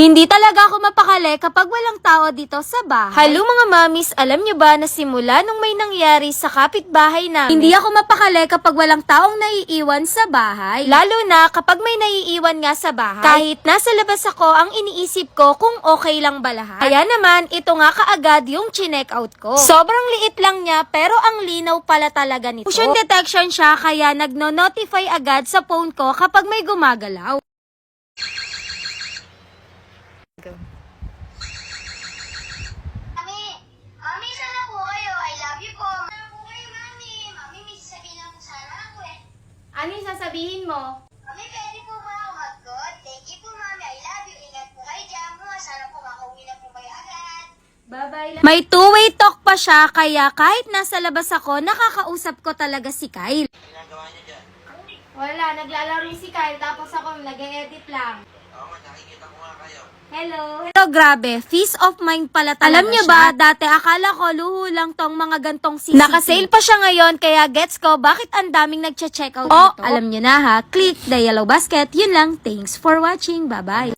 Hindi talaga ako mapakali kapag walang tao dito sa bahay. Hello mga mamis, alam nyo ba na simula nung may nangyari sa kapitbahay namin, hindi ako mapakali kapag walang taong naiiwan sa bahay. Lalo na kapag may naiiwan nga sa bahay. Kahit nasa labas ako, ang iniisip ko kung okay lang ba lahat. Kaya naman, ito nga kaagad yung chinek out ko. Sobrang liit lang niya, pero ang linaw pala talaga nito. Motion detection siya, kaya nagno-notify agad sa phone ko kapag may gumagalaw. Mami, sana po kayo. I love you po. Sana po kayo, Mami. Mami, may sasabihin lang po sana ako eh. Ano yung sasabihin mo? Mami, pwede po ba ako mag-good? Thank you po, Mami. I love you. Ingat po kayo dyan mo. Sana po makauwi na po kayo agad. Bye-bye. May two-way talk pa siya, kaya kahit nasa labas ako, nakakausap ko talaga si Kyle. Ginagawa niya dyan? Wala, naglalaro si Kyle, tapos ako nag-edit lang. Oo nga, nakikita ko nga kayo. Hello. Pero grabe, peace of mind pala talaga. Alam niyo ba, dati akala ko luho lang tong mga gantong CCTV. Naka-sale pa siya ngayon, kaya gets ko bakit ang daming nagche-check out dito. Alam niyo na ha, click the yellow basket. Yun lang. Thanks for watching. Bye-bye.